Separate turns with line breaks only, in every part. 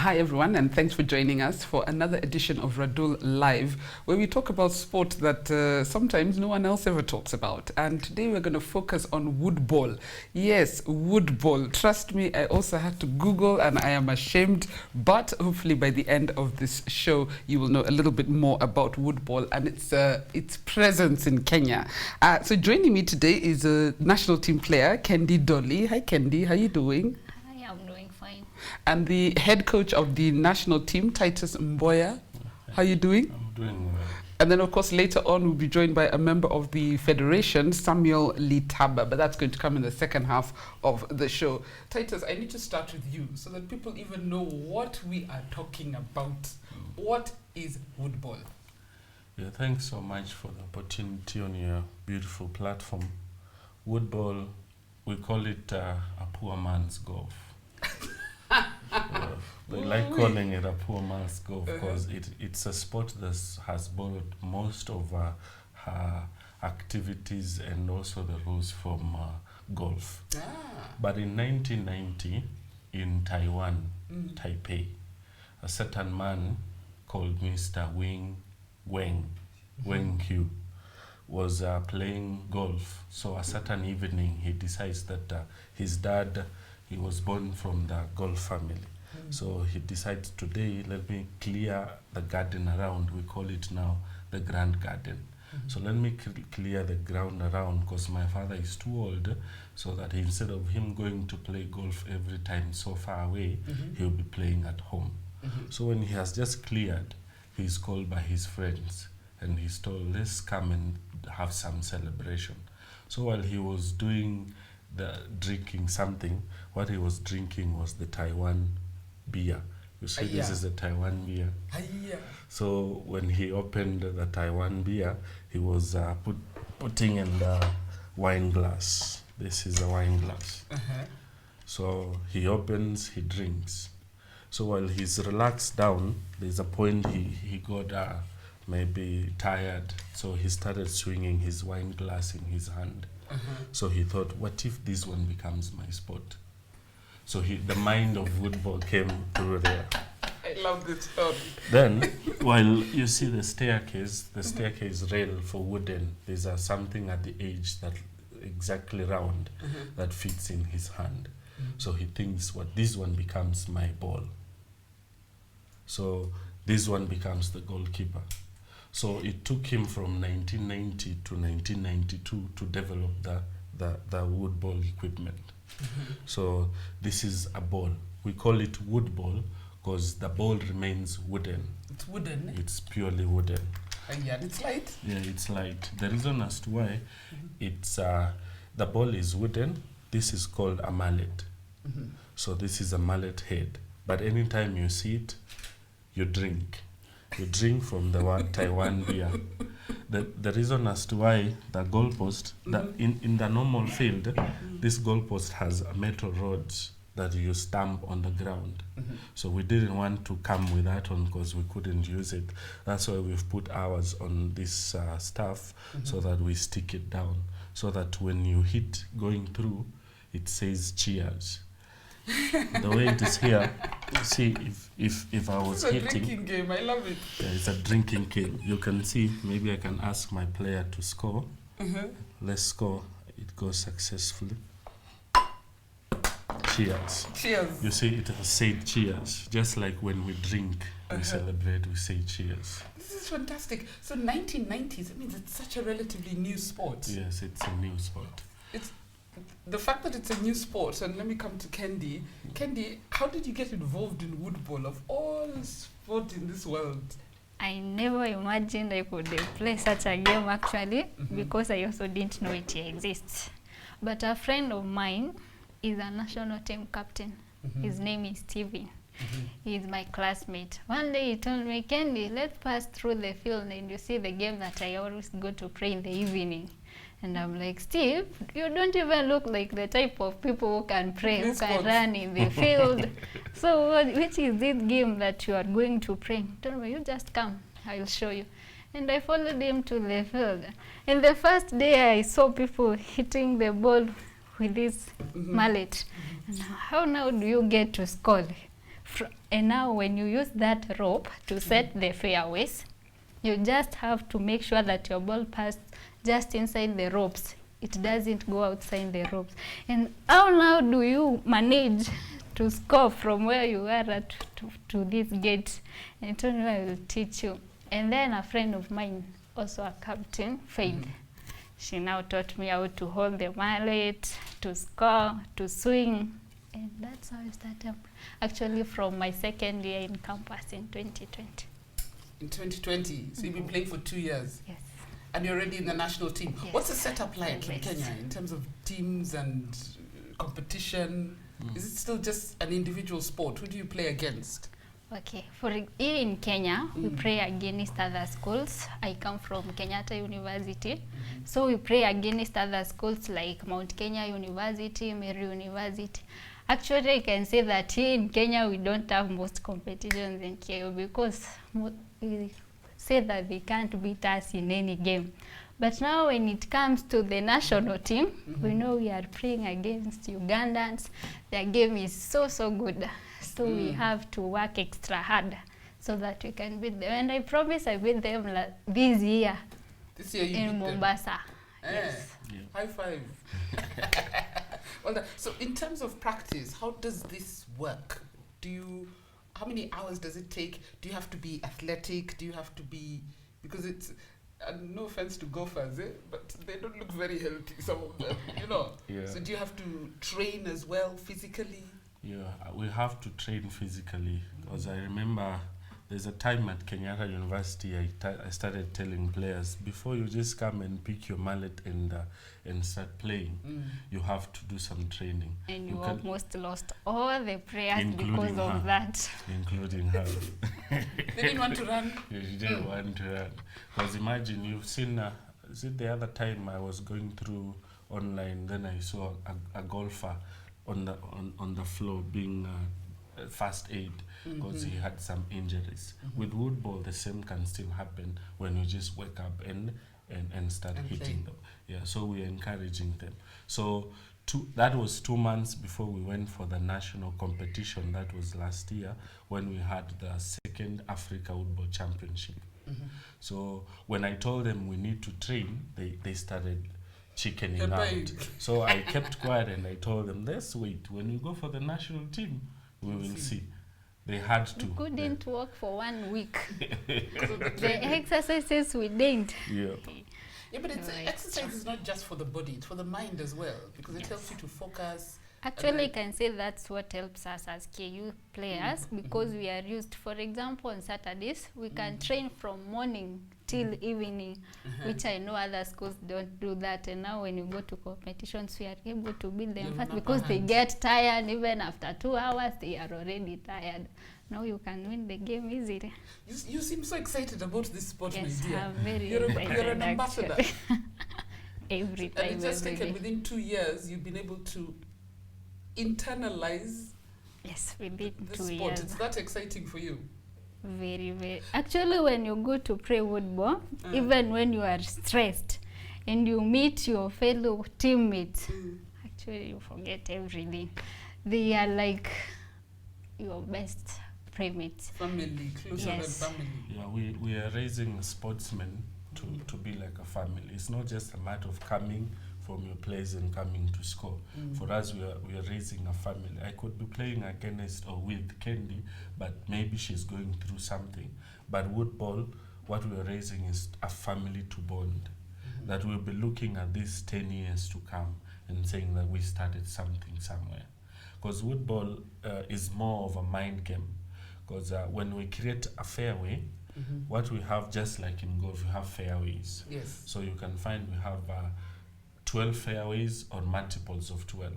Hi everyone, and thanks for joining us for another edition of Radull Live, where we talk about sport that sometimes no one else ever talks about. And today we're going to focus on Woodball. Yes, Woodball. Trust me, I also had to Google and I am ashamed, but hopefully by the end of this show you will know a little bit more about Woodball and its presence in Kenya. So joining me today is a national team player, Kendy Doli. Hi Kendy, how are you doing?
Hi, I'm doing fine.
And the head coach of the national team, Titus Mboya. How are you doing?
I'm doing well.
And then, of course, later on, we'll be joined by a member of the federation, Samuel Litaba, but that's going to come in the second half of the show. Titus, I need to start with you so that people even know what we are talking about. What is Woodball?
Yeah, thanks so much for the opportunity on your beautiful platform. Woodball, we call it a poor man's golf. They like calling it a poor man's golf because it's a sport that has borrowed most of her activities and also the rules from golf. But in 1990, in Taiwan, Taipei, a certain man called Mr. Weng Hu was playing golf. So a certain evening, he decides that his dad, he was born from the golf family. So he decides, today, let me clear the garden around. We call it now the grand garden. So let me clear the ground around because my father is too old, so that instead of him going to play golf every time so far away, he'll be playing at home. So when he has just cleared, he's called by his friends and he's told, let's come and have some celebration. So while he was doing drinking something, what he was drinking was the Taiwan beer. You see, this is the Taiwan beer. So when he opened the Taiwan beer, he was putting in the wine glass. This is a wine glass. So he opens, he drinks. So while he's relaxed down, there's a point he got maybe tired. So he started swinging his wine glass in his hand. So he thought, what if this one becomes my sport? So the mind of Woodball came through there.
I love this story.
Then, while you see the staircase rail for wooden, there's something at the edge that exactly round that fits in his hand. So he thinks, what this one becomes my ball. So this one becomes the goalkeeper. So it took him from 1990 to 1992 to develop the Woodball equipment. So this is a ball. We call it Woodball because the ball remains wooden.
It's wooden?
It's purely wooden.
Yeah, it's light?
Yeah, it's light. The reason as to why it's the ball is wooden, this is called a mallet. So this is a mallet head. But anytime you see it, you drink. You drink from the Taiwan beer. The reason as to why the goalpost, in the normal field, this goalpost has a metal rods that you stamp on the ground. So we didn't want to come with that one because we couldn't use it. That's why we've put ours on this stuff so that we stick it down. So that when you hit going through, it says cheers. The way it is here, see, if I was hitting...
It's a drinking game, I love it.
Yeah, it's a drinking game. You can see, maybe I can ask my player to score. Let's score. It goes successfully. Cheers.
Cheers.
You see, it has said cheers. Just like when we drink, we celebrate, we say cheers.
This is fantastic. So 1990s, it means it's such a relatively new sport.
Yes, it's a new sport.
It's the fact that it's a new sport, and let me come to Kendy. Kendy, how did you get involved in Woodball of all sport in this world?
I never imagined I could play such a game actually, because I also didn't know it exists. But a friend of mine is a national team captain. His name is Steven. He is my classmate. One day he told me, Kendy, let's pass through the field and you see the game that I always go to play in the evening. And I'm like, Steve, you don't even look like the type of people who can play, who can run in the field. So which is this game that you are going to play? He told me, you just come, I'll show you. And I followed him to the field. And the first day I saw people hitting the ball with this mallet. And how now do you get to score? And now when you use that rope to set the fairways, you just have to make sure that your ball passed just inside the ropes. It doesn't go outside the ropes. And how now do you manage to score from where you are to this gate? And Tony will teach you. And then a friend of mine, also a captain, Faith, she now taught me how to hold the mallet, to score, to swing. And that's how I started. Actually, from my second year in campus in 2020.
In 2020, so you've been playing for 2 years.
Yes.
And you're already in the national team.
Yes.
What's the setup like in
Yes.
Kenya in terms of teams and competition? Is it still just an individual sport? Who do you play against?
Okay, here in Kenya, we play against other schools. I come from Kenyatta University, so we play against other schools like Mount Kenya University, Meru University. Actually, I can say that here in Kenya, we don't have most competitions in KO because we say that they can't beat us in any game. But now when it comes to the national team, we know we are playing against Ugandans. Their game is so good. So we have to work extra hard so that we can beat them. And I promise I beat them this year.
This year you
in
beat them.
Mombasa.
Yes.
Yeah.
High five. Well done. So in terms of practice, how does this work? How many hours does it take? Do you have to be athletic? Do you have to be, because it's, no offense to golfers, but they don't look very healthy, some of them, you know.
Yeah.
So do you have to train as well physically?
Yeah, we have to train physically because I remember there's a time at Kenyatta University I started telling players, before you just come and pick your mallet and start playing, you have to do some training.
And you almost lost all the players because of that.
Including her.
They didn't want to run?
Yeah, she didn't want to run. Because imagine, you've seen, is it the other time I was going through online, then I saw a golfer on the floor being first aid because he had some injuries. With Woodball, the same can still happen when you just wake up and start hitting them. Yeah, so we're encouraging them. So that was 2 months before we went for the national competition. That was last year when we had the second Africa Woodball Championship. So when I told them we need to train, they started chickening out. So I kept quiet and I told them, let's wait. When we go for the national team, we will see. They had to.
We couldn't work for 1 week. So the exercises we did.
Yeah.
Yeah, but exercise is not just for the body, it's for the mind as well, because it helps you to focus.
Actually, I can say that's what helps us as KU players, because we are used, for example, on Saturdays, we can train from morning till evening, which I know other schools don't do that. And now when you go to competitions, we are able to beat them fast because they get tired. Even after 2 hours, they are already tired. Now you can win the game easily.
You seem so excited about this sport,
Yes,
my dear.
I'm very
You're
excited,
an ambassador.
Every time,
And it's just
every
taken
day.
within 2 years, you've been able to internalize
Yes, within
the
2
sport.
years.
It's that exciting for you.
Very. Actually, when you go to play Woodball, even when you are stressed and you meet your fellow teammates, actually you forget everything. They are like your best playmates.
Family, closer than
Yes.
family.
Yeah, we are raising sportsmen to be like a family. It's not just a matter of coming from your place and coming to score. For us, we are raising a family. I could be playing against or with Kendy, but maybe she's going through something. But Woodball, what we are raising is a family to bond. That we'll be looking at these 10 years to come and saying that we started something somewhere. Because Woodball is more of a mind game. Because when we create a fairway, what we have, just like in golf, we have fairways.
Yes.
So you can find we have 12 fairways or multiples of 12.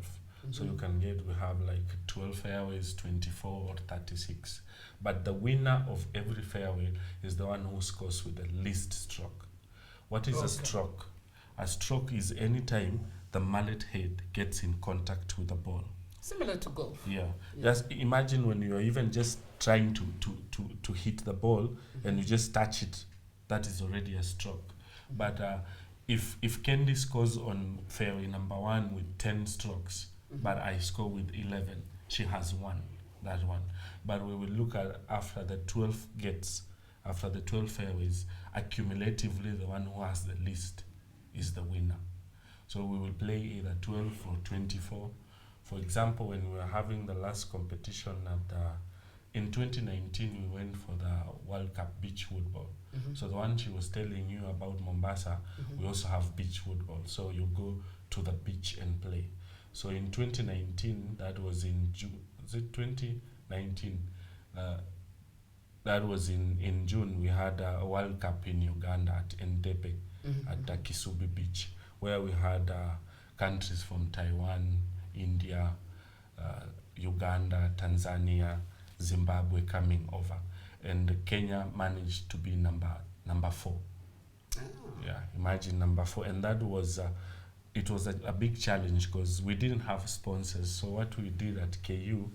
So you can we have like 12 fairways, 24 or 36. But the winner of every fairway is the one who scores with the least stroke. What is a stroke? A stroke is any time the mallet head gets in contact with the ball.
Similar to golf.
Yeah. Just imagine when you are even just trying to hit the ball and you just touch it, that is already a stroke. But if Kendy scores on fairway number 1 with 10 strokes, but I score with 11, she has 1. that one. But we will look at after the 12 gates, after the 12 fairways, accumulatively the one who has the least is the winner. So we will play either 12 or 24. For example, when we were having the last competition in 2019, we went for the World Cup beach woodball. So the one she was telling you about Mombasa, we also have beach woodball. So you go to the beach and play. So in 2019, that was in June. Is it 2019? That was in June. We had a World Cup in Uganda at Entebbe at the Kisubi beach, where we had countries from Taiwan, India, Uganda, Tanzania, Zimbabwe coming over, and Kenya managed to be number 4. Oh. Yeah, imagine number 4, and that was it was a big challenge because we didn't have sponsors. So what we did at KU,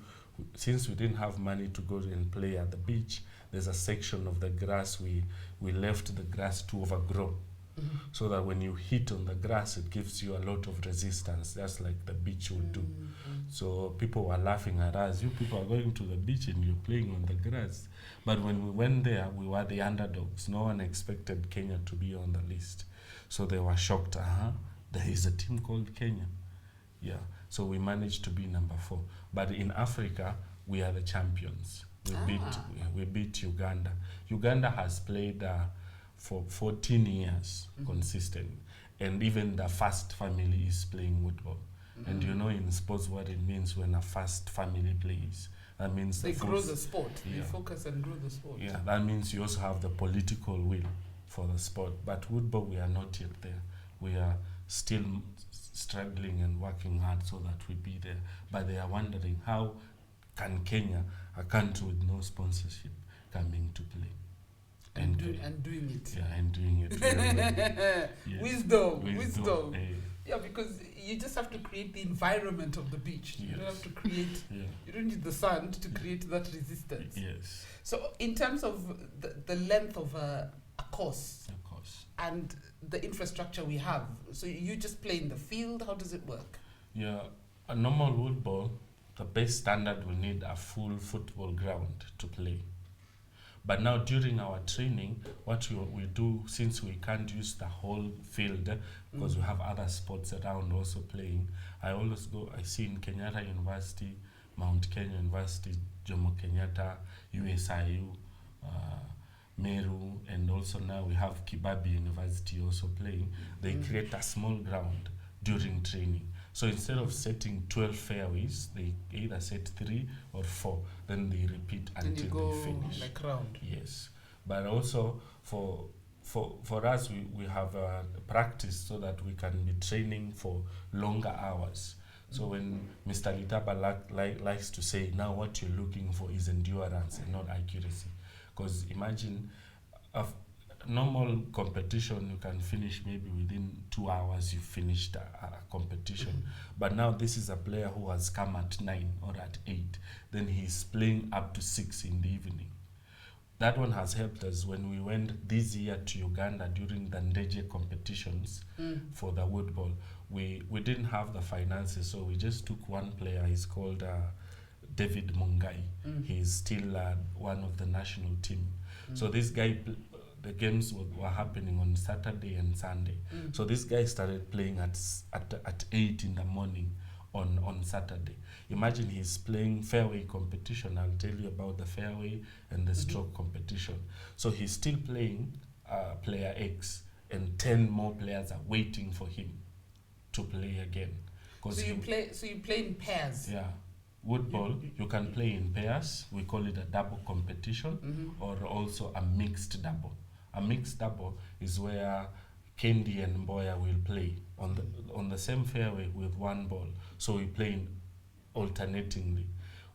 since we didn't have money to go and play at the beach, there's a section of the grass we left the grass to overgrow. So that when you hit on the grass, it gives you a lot of resistance, just like the beach would do. So people were laughing at us. You people are going to the beach and you're playing on the grass. But when we went there, we were the underdogs. No one expected Kenya to be on the list. So they were shocked. There is a team called Kenya. Yeah. So we managed to be number 4. But in Africa, we are the champions. We beat Uganda. Uganda has played for 14 years consistently, and even the first family is playing woodball. And you know in sports what it means when a first family plays. That means
they grow the sport. They focus and grow the sport.
Yeah, that means you also have the political will for the sport. But woodball, we are not yet there. We are still struggling and working hard so that we be there. But they are wondering, how can Kenya, a country with no sponsorship, coming to play?
And doing it.
Yeah, and doing it. Yes.
Wisdom. Yeah, because you just have to create the environment of the beach. You don't have to create, you don't need the sand to create that resistance.
Yes.
So in terms of the length of a course and the infrastructure we have, so you just play in the field, how does it work?
Yeah, a normal woodball, the best standard, we need a full football ground to play. But now during our training, what we do, since we can't use the whole field because we have other sports around also playing, I always go, I see in Kenyatta University, Mount Kenya University, Jomo Kenyatta, USIU, Meru, and also now we have Kibabi University also playing. They create a small ground during training. So instead of setting 12 fairways, they either set 3 or 4, then they repeat until they finish.
Like round.
Yes. But also for us, we have practice so that we can be training for longer hours. So when Mr. Litaba likes to say, now what you're looking for is endurance and not accuracy. Because imagine a normal competition, you can finish maybe within 2 hours, you finished a competition. But now this is a player who has come at 9 or at 8. Then he's playing up to 6 in the evening. That one has helped us when we went this year to Uganda during the Ndeje competitions for the woodball. We didn't have the finances, so we just took one player. He's called David Mungai. He's still one of the national team. So this guy, the games were happening on Saturday and Sunday. So this guy started playing at 8 in the morning on Saturday. Imagine he's playing fairway competition. I'll tell you about the fairway and the stroke competition. So he's still playing player X, and 10 more players are waiting for him to play again.
So you play in pairs?
Yeah. Woodball, you can play in pairs. We call it a double competition, or also a mixed double. A mixed double is where Kendy and Mboya will play on the same fairway with one ball. So we play alternatingly.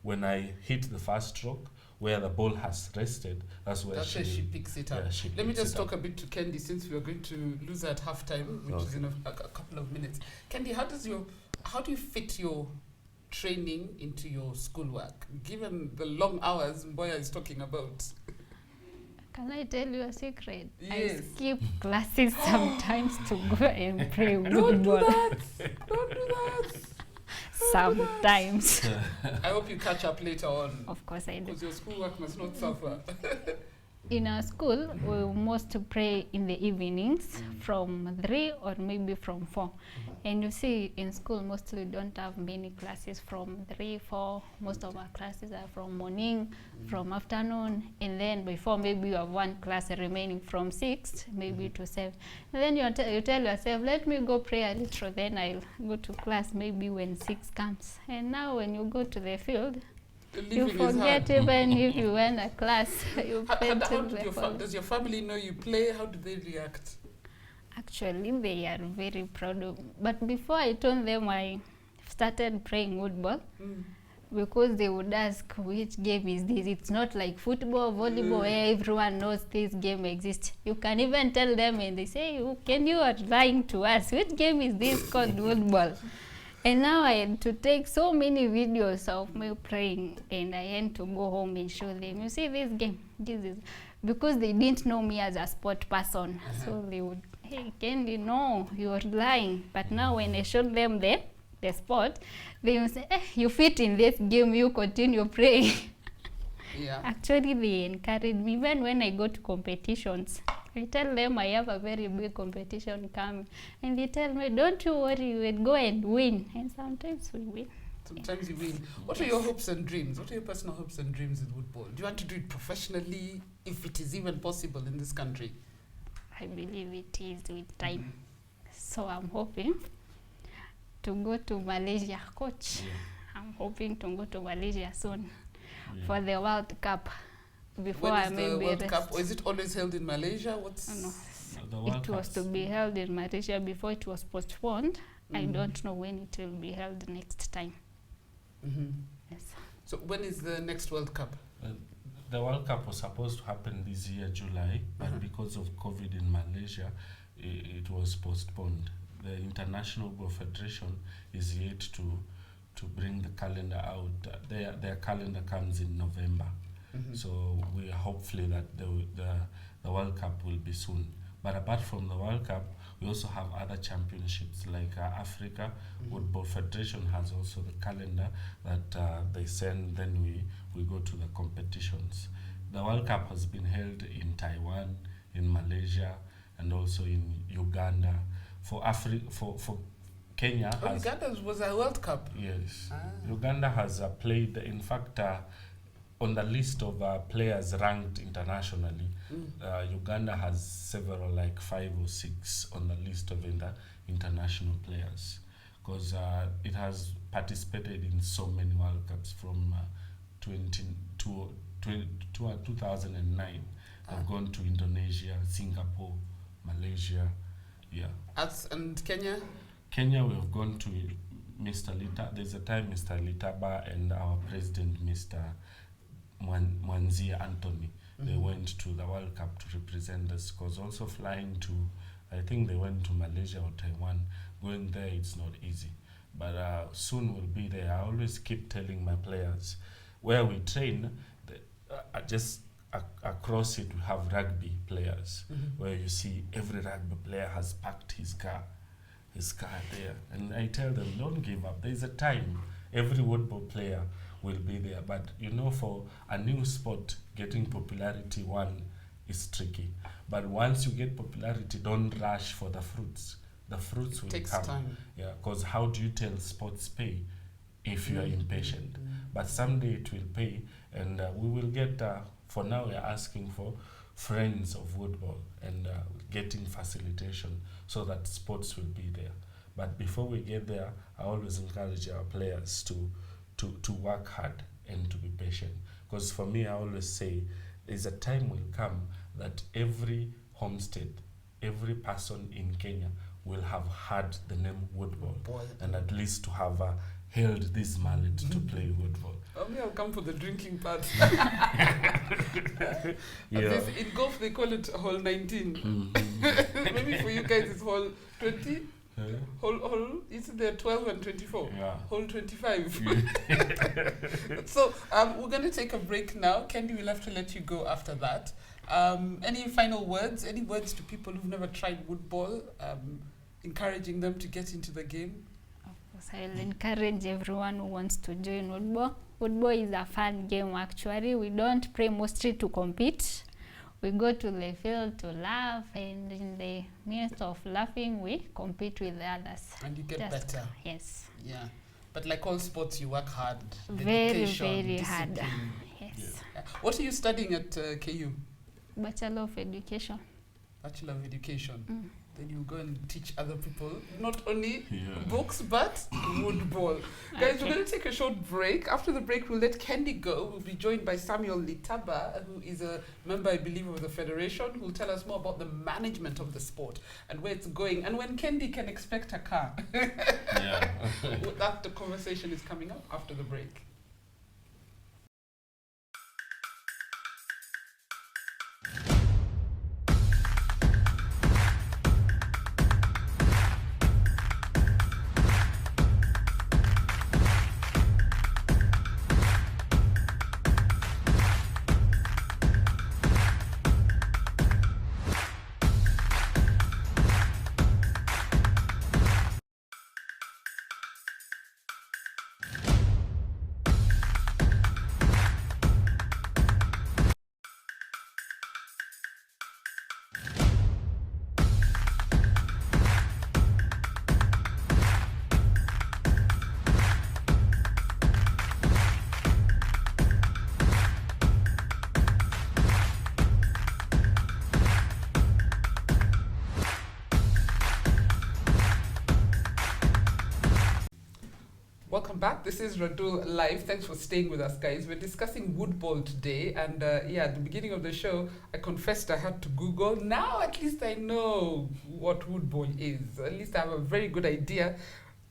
When I hit the first stroke, where the ball has rested, that's where she
picks it up.
Yeah,
Let me just talk a bit to Kendy, since we are going to lose her at halftime, which is in a couple of minutes. Kendy, how do you fit your training into your schoolwork, given the long hours Mboya is talking about?
Can I tell you a secret?
Yes.
I skip classes sometimes to go and play
Don't do
woodball.
that! Don't do that!
Sometimes.
I hope you catch up later on.
Of course I do.
Because your schoolwork must not suffer.
In our school, we most pray in the evenings from 3 or maybe from 4. And you see, in school, mostly we don't have many classes from 3, 4. Most of our classes are from morning, from afternoon, and then before maybe you have one class remaining from 6, maybe to 7. And then you tell yourself, let me go pray a little, then I'll go to class maybe when 6 comes. And now when you go to the field, you forget even if you went a class. You
does your family know you play? How do they react?
Actually, they are very proud of me. But before I told them I started playing Woodball, because they would ask, which game is this? It's not like football, volleyball, where everyone knows this game exists. You can even tell them and they say, can you are lying to us? Which game is this called Woodball? And now I had to take so many videos of me playing, and I had to go home and show them. You see this game? This is because they didn't know me as a sport person. So they would, hey, Kendy, no, you're lying. But now when I showed them the sport, they would say, you fit in this game, you continue playing.
Yeah.
Actually, they encourage me. Even when I go to competitions, I tell them I have a very big competition coming. And they tell me, don't you worry, we'll go and win. And sometimes we win.
Sometimes you win. What are your hopes and dreams? What are your personal hopes and dreams in Woodball? Do you want to do it professionally, if it is even possible in this country?
I believe it is with time. So I'm hoping to go to Malaysia, coach. I'm hoping to go to Malaysia soon for the World Cup. Before
when
I
is
may
the
be
World
rest.
Cup? Or is it always held in Malaysia?
It was to be held in Malaysia before it was postponed. I don't know when it will be held next time. Yes.
So when is the next World Cup?
The World Cup was supposed to happen this year, July, but because of COVID in Malaysia, it was postponed. The International Golf Federation is yet to bring the calendar out. Their calendar comes in November. So we are hopefully that the World Cup will be soon. But apart from the World Cup, we also have other championships like Africa. Woodball Federation has also the calendar that they send, then we go to the competitions. The World Cup has been held in Taiwan, in Malaysia, and also in Uganda. For Kenya,
Uganda was a World Cup.
Yes, Uganda has played. In fact, on the list of players ranked internationally, Uganda has several, like 5 or 6 on the list of international players, because it has participated in so many World Cups from 2009. They've gone to Indonesia, Singapore, Malaysia,
And Kenya?
Kenya, we have gone to Mr. Litaba. There's a time Mr. Litaba and our president, Mr. Mwanzia Anthony, they went to the World Cup to represent us, because also flying to, I think they went to Malaysia or Taiwan. Going there, it's not easy. But soon we'll be there. I always keep telling my players, where we train, just across it we have rugby players, where you see every rugby player has parked his car there. And I tell them, don't give up. There's a time every Woodball player will be there. But you know, for a new sport, getting popularity, one, is tricky. But once you get popularity, don't rush for the fruits. The fruits will
Takes
come.
time.
Yeah, because how do you tell sports pay if you are impatient? But someday it will pay, and we will get, for now we are asking for friends of Woodball and getting facilitation so that sports will be there. But before we get there, I always encourage our players to work hard and to be patient. Because for me, I always say, there's a time will come that every homestead, every person in Kenya will have heard the name Woodball, and at least to have held this mallet to play Woodball.
I'll come for the drinking part.
Yeah.
In golf, they call it hole 19. Maybe for you guys, it's hole 20. Hole, is it there 12 and 24?
Yeah.
Hole 25. So we're going to take a break now. Kendy, we'll have to let you go after that. Any final words? Any words to people who've never tried Woodball, encouraging them to get into the game?
Of So I'll encourage everyone who wants to join Woodball. Woodball is a fun game actually. We don't play mostly to compete. We go to the field to laugh, and in the midst of laughing, we compete with the others.
And you get better.
Yes.
Yeah. But like all sports, you work hard.
Very,
Dedication,
very hard.
discipline.
Yes.
What are you studying at KU?
Bachelor of Education.
Bachelor of Education.
Mm.
Then you go and teach other people not only
Yeah.
books but Woodball. Guys, we're going to take a short break. After the break, we'll let Kendy go. We'll be joined by Samuel Litaba, who is a member, I believe, of the Federation, who will tell us more about the management of the sport and where it's going and when Kendy can expect a car.
Yeah.
That the conversation is coming up after the break. Welcome back. This is Radull Live. Thanks for staying with us, guys. We're discussing Woodball today. And yeah, at the beginning of the show, I confessed I had to Google. Now at least I know what Woodball is. At least I have a very good idea.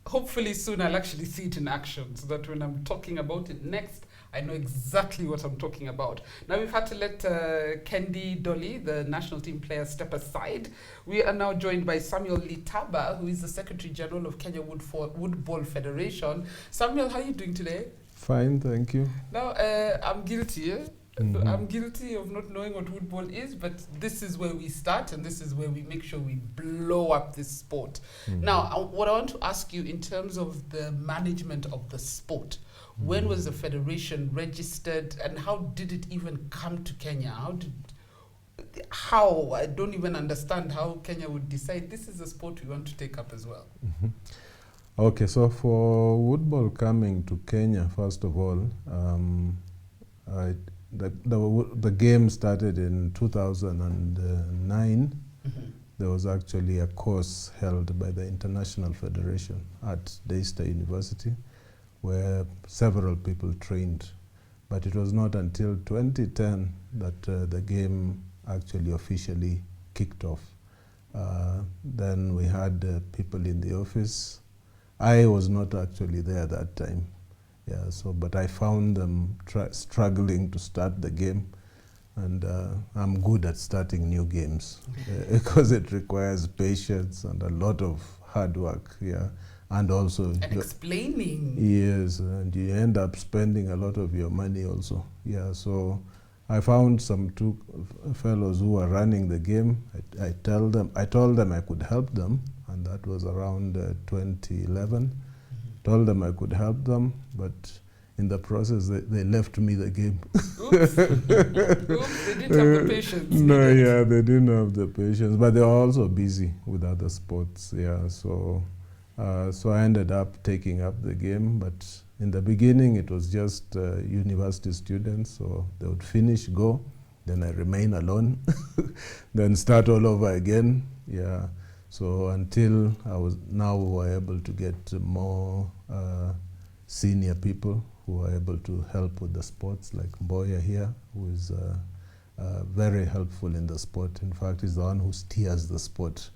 Hopefully soon I'll actually see it in action so that when I'm talking about it next, I know exactly what I'm talking about. Now we've had to let Kendy, Doli, the national team player, step aside. We are now joined by Samuel Litaba, who is the Secretary General of Kenya Woodball Federation. Samuel, how are you doing today?
Fine, thank you.
Now, I'm guilty. I'm guilty of not knowing what Woodball is, but this is where we start and this is where we make sure we blow up this sport. Now, what I want to ask you in terms of the management of the sport, when was the federation registered and how did it even come to Kenya? How? I don't even understand how Kenya would decide this is a sport we want to take up as well.
Okay, so for Woodball coming to Kenya, first of all, the game started in 2009. There was actually a course held by the International Federation at Daystar University where several people trained. But it was not until 2010 that the game actually officially kicked off. Then we had people in the office. I was not actually there that time. Yeah, so, but I found them struggling to start the game, and I'm good at starting new games because it requires patience and a lot of hard work, yeah, and also
explaining.
Yes, and you end up spending a lot of your money also, yeah. So I found some two fellows who were running the game. I told them I could help them, and that was around 2011. Told them I could help them, but in the process they left me the game.
Oops. They didn't have the patience.
No, yeah, they didn't have the patience, but they were also busy with other sports. Yeah, so so I ended up taking up the game, but in the beginning it was just university students, so they would finish, go, then I remain alone, then start all over again. Yeah. So until now we were able to get more senior people who are able to help with the sports, like Mboya here, who is very helpful in the sport. In fact, he's the one who steers the sport.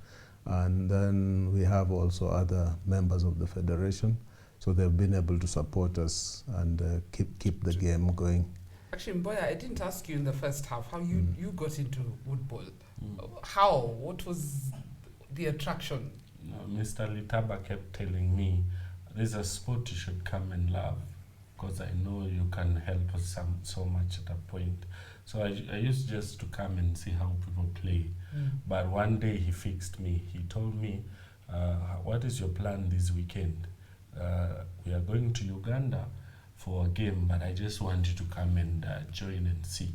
And then we have also other members of the federation. So they've been able to support us and keep the game going.
Actually, Mboya, I didn't ask you in the first half how you got into Woodball. How? What was the attraction?
Mr. Litaba kept telling me, there's a sport you should come and love because I know you can help us so much at a point. So I used just to come and see how people play. But one day he fixed me. He told me, what is your plan this weekend? we are going to Uganda for a game, but I just want you to come and join and see.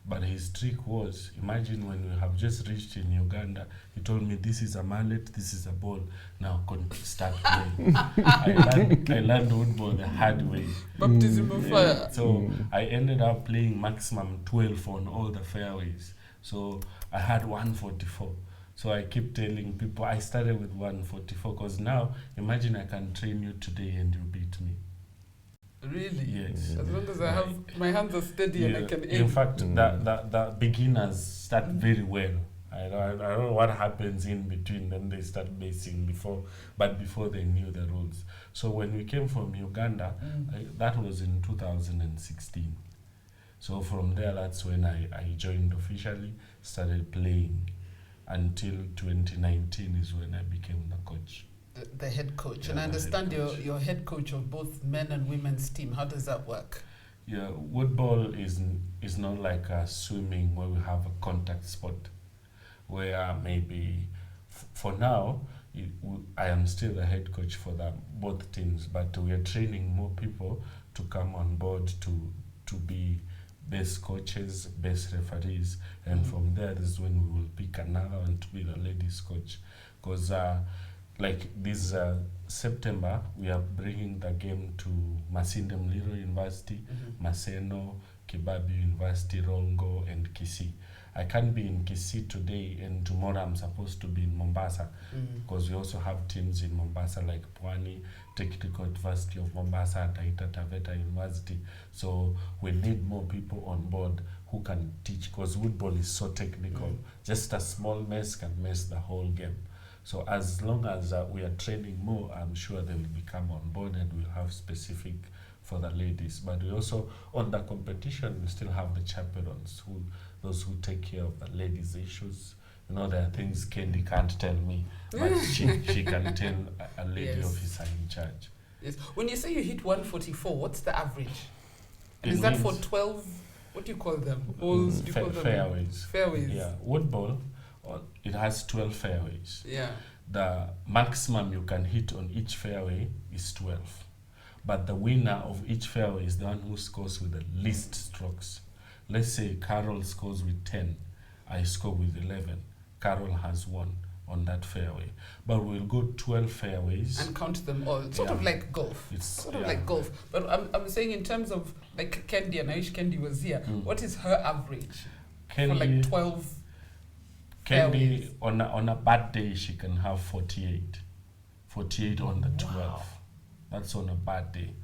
But his trick was, imagine when we have just reached in Uganda, he told me, this is a mallet, this is a ball, now start playing. I learned Woodball the hard way.
Baptism of fire.
So I ended up playing maximum 12 on all the fairways. So I had 144. So I keep telling people, I started with 144, because now, imagine I can train you today and you beat me.
Really?
Yes.
As long as I have my hands are steady and I can aim.
In fact, the beginners start very well. I don't know what happens in between, then they start basing before they knew the rules. So when we came from Uganda, that was in 2016. So from there, that's when I joined officially, started playing, until 2019 is when I became the coach.
The head coach.
Yeah,
and I understand
head coach.
you're head coach of both men and women's team. How does that work?
Yeah, Woodball is not like swimming where we have a contact sport, where maybe for now I am still the head coach for both teams, but we are training more people to come on board to be best coaches, best referees, and from there is when we will pick another one to be the ladies coach, because like this September, we are bringing the game to Masinde Muliro University, Maseno, Kibabi University, Rongo, and Kisii. I can't be in Kisii today, and tomorrow I'm supposed to be in Mombasa, because we also have teams in Mombasa like Pwani, Technical University of Mombasa, Taita Taveta University. So we need more people on board who can teach, because Woodball is so technical. Just a small mess can mess the whole game. So as long as we are training more, I'm sure they will become on board, and we'll have specific for the ladies. But we also, on the competition, we still have the chaperones, those who take care of the ladies' issues. You know, there are things Kendy can't tell me, but she can tell a lady officer in charge.
Yes. When you say you hit 144, what's the average? And
It
is that for
means
12, what do you call them? Balls? Do you call them?
Fairways.
Fairways.
Yeah, Woodball, it has 12 fairways.
Yeah.
The maximum you can hit on each fairway is 12. But the winner of each fairway is the one who scores with the least strokes. Let's say Carol scores with 10, I score with 11. Carol has 1 on that fairway. But we'll go 12 fairways.
And count them all. It's sort of like golf.
It's
sort of like golf. But I'm saying in terms of like Kendy, and I wish Kendy was here, what is her average for like 12
Kendy,
fairways?
on a bad day, she can have 48. 48 on the 12. That's on a bad day.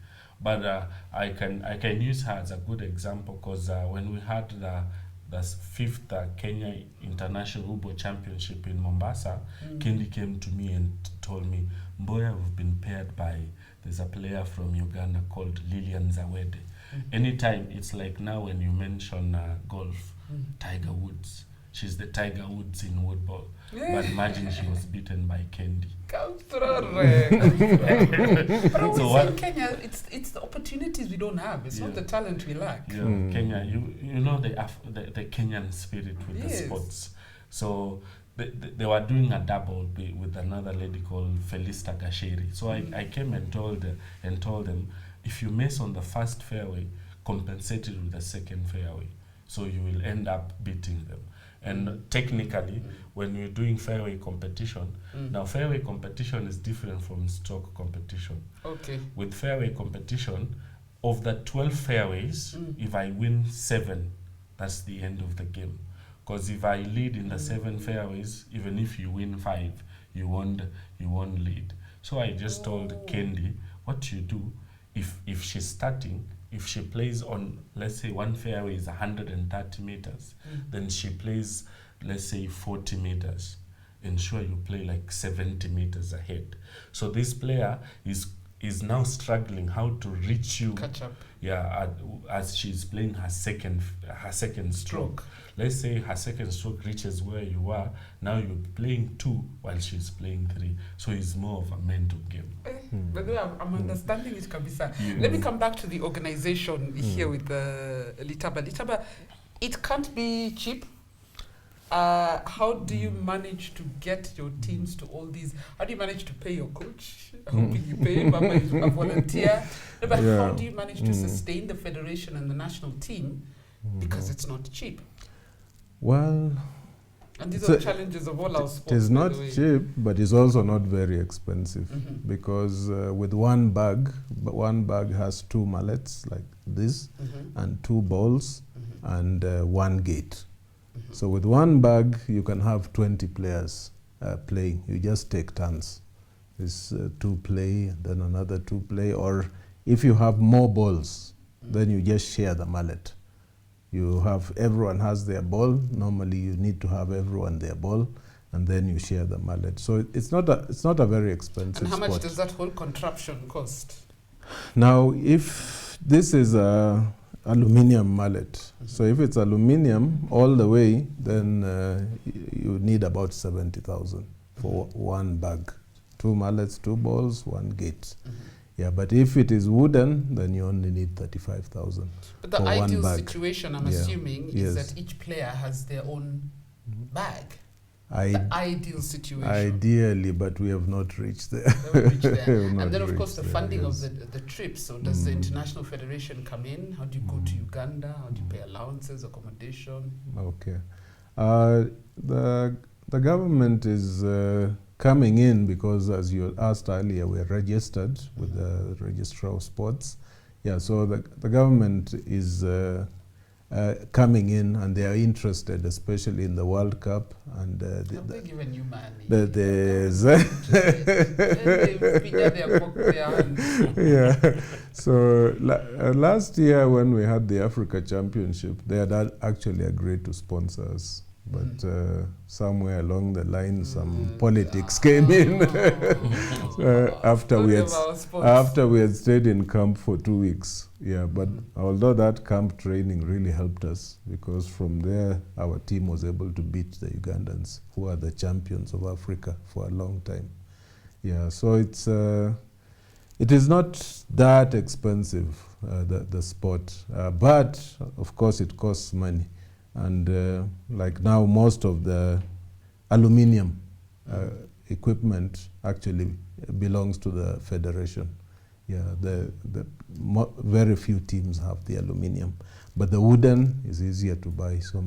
But I can use her as a good example, because when we had the 5th Kenya International Woodball Championship in Mombasa, Kendy came to me and told me, Mboya, we've been paired by, there's a player from Uganda called Lilian Zawede. Anytime, it's like now when you mention golf, Tiger Woods. She's the Tiger Woods in Woodball. But imagine she was beaten by Kendy.
So what in Kenya, it's the opportunities we don't have. It's not the talent we lack.
Yeah, Kenya, you know the Kenyan spirit with the sports. So they were doing a double with another lady called Felista Gasheri. So I came and told them, if you miss on the first fairway, compensate it with the second fairway. So you will end up beating them. And technically, when you're doing fairway competition, now fairway competition is different from stroke competition.
Okay.
With fairway competition, of the 12 fairways, if I win 7, that's the end of the game. Because if I lead in the 7 fairways, even if you win 5, you won't lead. So I just told Kendy, what you do, if she's starting, if she plays on, let's say one fairway is 130 meters, then she plays, let's say 40 meters. Ensure you play like 70 meters ahead. So this player is now struggling how to reach you.
Catch up.
Yeah, as she's playing her second stroke. Let's say her second stroke reaches where you are. Now you're playing 2 while she's playing 3. So it's more of a mental game.
By the way, I'm understanding it, Kabisa. Let me come back to the organization here with Litaba. Litaba, it can't be cheap. How do you manage to get your teams to all these? How do you manage to pay your coach? Hoping you pay him, Mama is a volunteer. No, but how do you manage to sustain the federation and the national team? Because it's not cheap.
Well,
and these are the challenges of all our sports.
It is not cheap, but it's also not very expensive because with one bag has 2 mallets like this and 2 balls and 1 gate. So with one bag, you can have 20 players playing. You just take turns. This 2 play, then another 2 play, or if you have more balls, then you just share the mallet. You have, everyone has their ball. Normally you need to have everyone their ball, and then you share the mallet. So it's not a very expensive
And how much
sport.
does that whole contraption cost?
Now, if this is a aluminium mallet, so if it's aluminium all the way, then you need about 70,000 for one bag. 2 mallets, 2 balls, 1 gate. Yeah, but if it is wooden, then you only need 35,000.
But the
for
ideal
one bag.
situation, I'm assuming, is that each player has their own bag. The ideal situation.
Ideally, but we have not reached there.
And then, of course, the funding of the trips. So does the International Federation come in? How do you go to Uganda? How do you pay allowances, accommodation?
Okay. The government is coming in because, as you asked earlier, we're registered with the Registrar of Sports. Yeah, so the government is coming in, and they are interested, especially in the World Cup. And
have they given you money?
Yeah. So last year, when we had the Africa Championship, they had actually agreed to sponsor us. But somewhere along the line, some politics came in after we had stayed in camp for 2 weeks. Yeah, but although that camp training really helped us, because from there our team was able to beat the Ugandans, who are the champions of Africa for a long time. Yeah, so it is not that expensive, the sport, but of course it costs money. And like now, most of the aluminium equipment actually belongs to the federation. Yeah, very few teams have the aluminium, but the wooden is easier to buy. So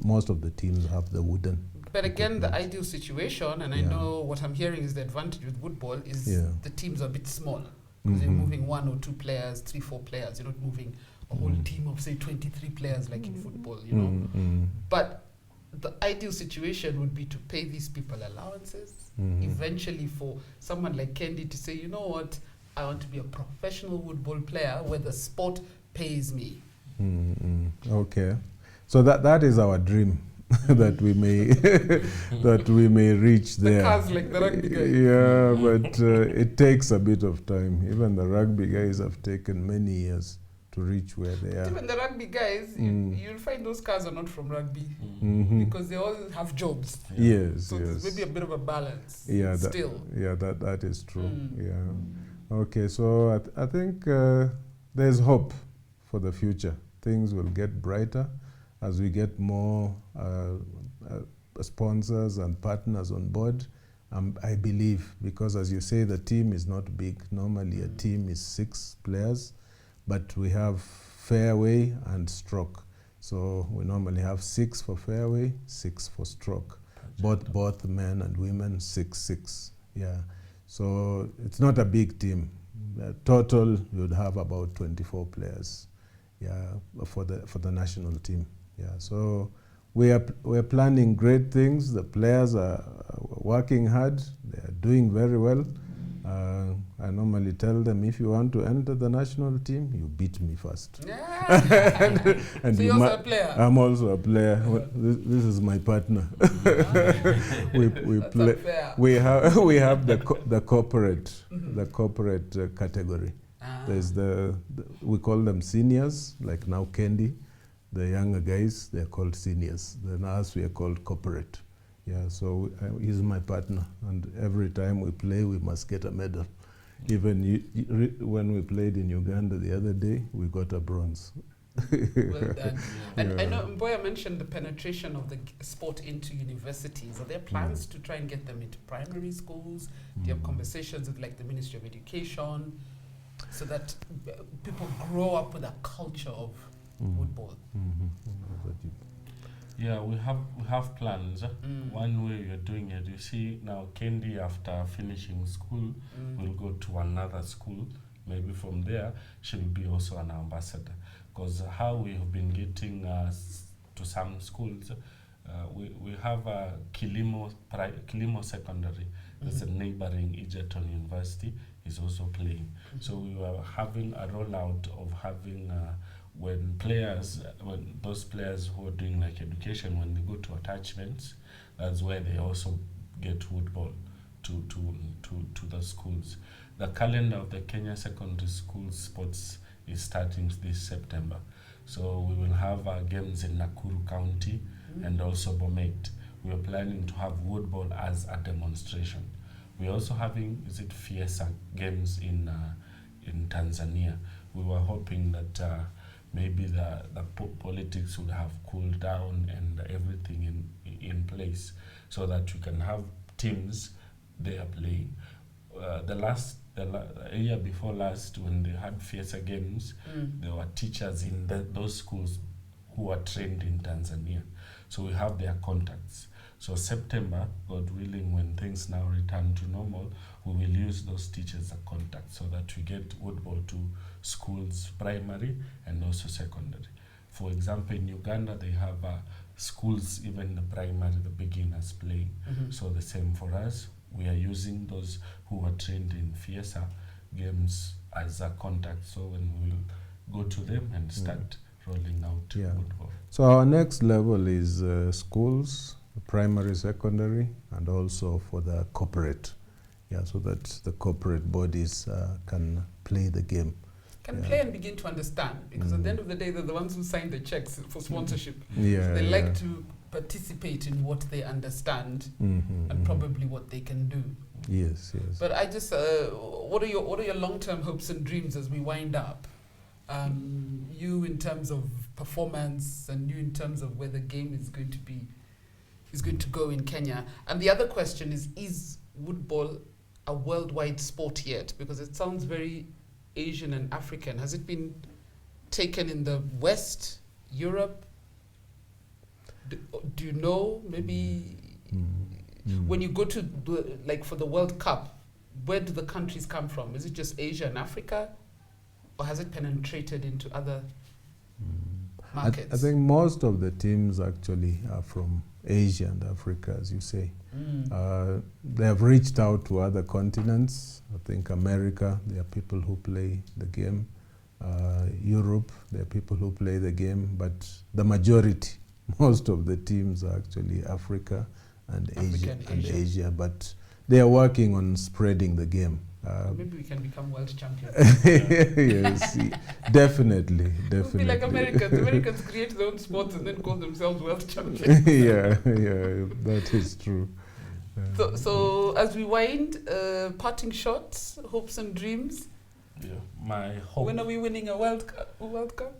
most of the teams have the wooden.
But again, the ideal situation, and I know what I'm hearing is the advantage with Woodball is the teams are a bit small. Because you're moving 1 or 2 players, 3, 4 players. You're not moving a whole team of, say, 23 players like in football, you know. But the ideal situation would be to pay these people allowances. Eventually, for someone like Kendy to say, you know what, I want to be a professional Woodball player where the sport pays me.
Okay, so that is our dream. that we may reach there.
The cars like the rugby guys.
Yeah, but it takes a bit of time. Even the rugby guys have taken many years to reach where they are.
Even the rugby guys, you'll find those cars are not from rugby because they all have jobs.
Yes,
so
yes.
there's maybe a bit of a balance.
Yeah,
still.
That is true. Yeah. Okay, so I think there's hope for the future. Things will get brighter as we get more sponsors and partners on board. I believe, because as you say, the team is not big. Normally a team is 6 players, but we have fairway and stroke. So we normally have 6 for fairway, 6 for stroke. Both men and women, 6. Yeah. So it's not a big team. Total, you would have about 24 players. Yeah, for the national team. Yeah. So we're planning great things. The players are working hard. They are doing very well. I normally tell them, if you want to enter the national team, you beat me first.
Yeah.
and
so you're also a player?
I'm also a player. Well, this is my partner. we play.
Unfair.
We have the corporate category. There's we call them seniors, like now Kendy. The younger guys, they're called seniors. Then us, we are called corporate. Yeah, so he's my partner, and every time we play, we must get a medal. Even when we played in Uganda the other day, we got a bronze.
Well done. And I know Mboya mentioned the penetration of the sport into universities. Are there plans to try and get them into primary schools? Do you have conversations with like the Ministry of Education so that people grow up with a culture of woodball?
Yeah, we have plans. One way you're doing it, you see now Kendy after finishing school will go to another school. Maybe from there she will be also an ambassador. Because how we have been getting to some schools, we have a Kilimo Secondary, that's a neighboring Egerton University, is also playing. So we were having a rollout of having when those players who are doing like education, when they go to attachments, that's where they also get woodball to the schools. The calendar of the Kenya Secondary School Sports is starting this September. So we will have games in Nakuru County and also Bomet. We are planning to have woodball as a demonstration. We are also having Fiesta games in Tanzania. We were hoping that maybe the politics would have cooled down and everything in place so that we can have teams there playing. The year before last, when they had Fiesta games, there were teachers in those schools who were trained in Tanzania. So we have their contacts. So September, God willing, when things now return to normal, we will use those teachers as a contact so that we get woodball to schools, primary and also secondary. For example, in Uganda, they have schools, even the primary, the beginners playing. So the same for us. We are using those who are trained in Fiesta games as a contact. So when we'll go to them and start rolling out football.
So our next level is schools, primary, secondary, and also for the corporate. Yeah, so that the corporate bodies can play the game.
Can play and begin to understand, because at the end of the day, they're the ones who sign the checks for sponsorship.
Yeah,
they like to participate in what they understand and probably what they can do.
Yes, yes.
But I just, what are your long-term hopes and dreams as we wind up? You in terms of performance, and you in terms of where the game is going to go in Kenya. And the other question is woodball a worldwide sport yet? Because it sounds very Asian and African. Has it been taken in the West, Europe? Do you know, maybe when you go to for the World Cup, where do the countries come from? Is it just Asia and Africa, or has it penetrated into other markets?
I think most of the teams actually are from Asia and Africa, as you say. They have reached out to other continents. I think America, there are people who play the game. Europe, there are people who play the game, but the majority, most of the teams are actually Africa and Asia, but they are working on spreading the game.
Maybe we can become world champions.
Yes, definitely.
We'll be like Americans. Americans create their own sports and then call themselves world champions.
yeah, that is true.
So as we wind, parting shots, hopes and dreams.
Yeah, my hope.
When are we winning a World Cup?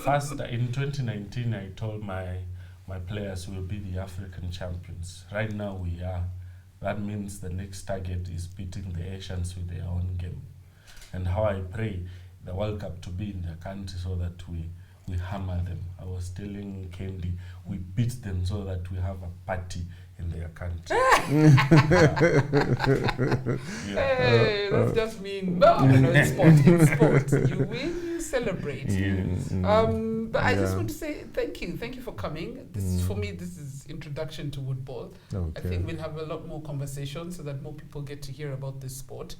First, in 2019, I told my players we'll be the African champions. Right now, we are. That means the next target is beating the Asians with their own game. And how I pray the World Cup to be in their country so that we hammer them. I was telling Kendy, we beat them so that we have a party in their country.
Hey, that's just mean. No, it's sport. It's sport. You win, you celebrate. But I just want to say thank you. Thank you for coming. For me, this is introduction to woodball. I think we'll have a lot more conversations so that more people get to hear about this sport.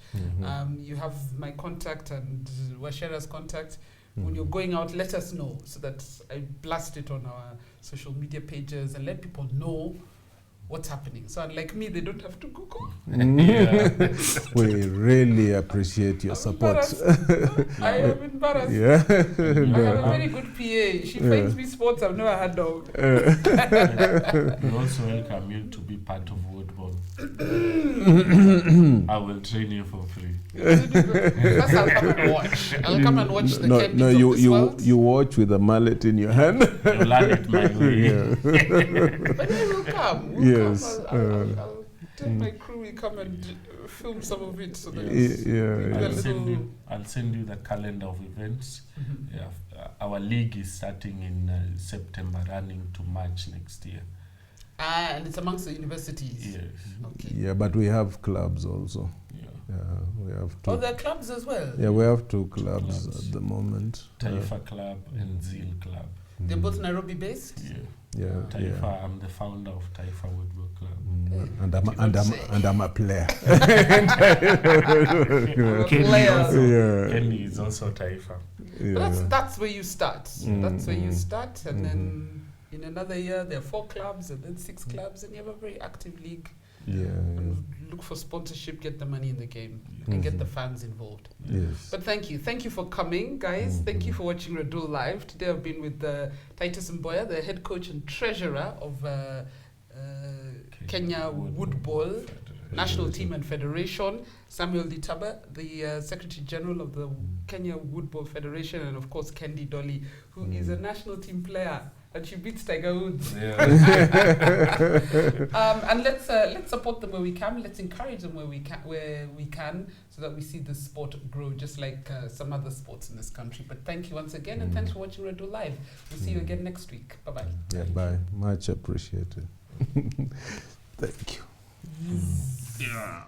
You have my contact and Washera's contact. When you're going out, let us know so that I blast it on our social media pages and let people know what's happening. So unlike me, they don't have to Google.
We really appreciate your support.
I am embarrassed. I have a very good PA. She finds me sports I've never heard of.
We also welcome you to be part of Woodball. I will train you for free.
That's I'll come and watch. I'll come and watch the Kendys
no,
of this world.
you watch with a mallet in your hand.
You learn it my way.
But I will come.
Yes,
I'll tell my crew we come and film some of it. So that
I'll send you the calendar of events. Yeah, our league is starting in September, running to March next year.
And it's amongst the universities.
Yes.
Okay.
Yeah, but we have clubs also.
Yeah.
We have two.
Oh, there are clubs as well.
Yeah, we have two clubs at the moment.
Taifa Club and Zeal Club.
They're both Nairobi based.
Yeah.
Yeah,
Taifa, I'm the founder of Taifa Woodball Club.
And I'm a player.
Kendy is also Taifa.
But that's where you start. That's where you start, and then in another year there are 4 clubs, and then 6 clubs, and you have a very active league. And look for sponsorship, get the money in the game, and get the fans involved.
Yes.
But thank you for coming, guys. Thank you for watching Radull Live. Today I've been with Titus Mboya, the head coach and treasurer of Kenya Woodball National Team and Federation, Samuel Litaba, the Secretary General of the Kenya Woodball Federation, and of course Kendy Doli, who is a national team player. And she beats Tiger Woods. And let's support them where we can. Let's encourage them where we can, so that we see the sport grow, just like some other sports in this country. But thank you once again, and thanks for watching Radull Live. We'll see you again next week. Bye bye.
Yeah, bye. Much appreciated. Thank you.
Yeah.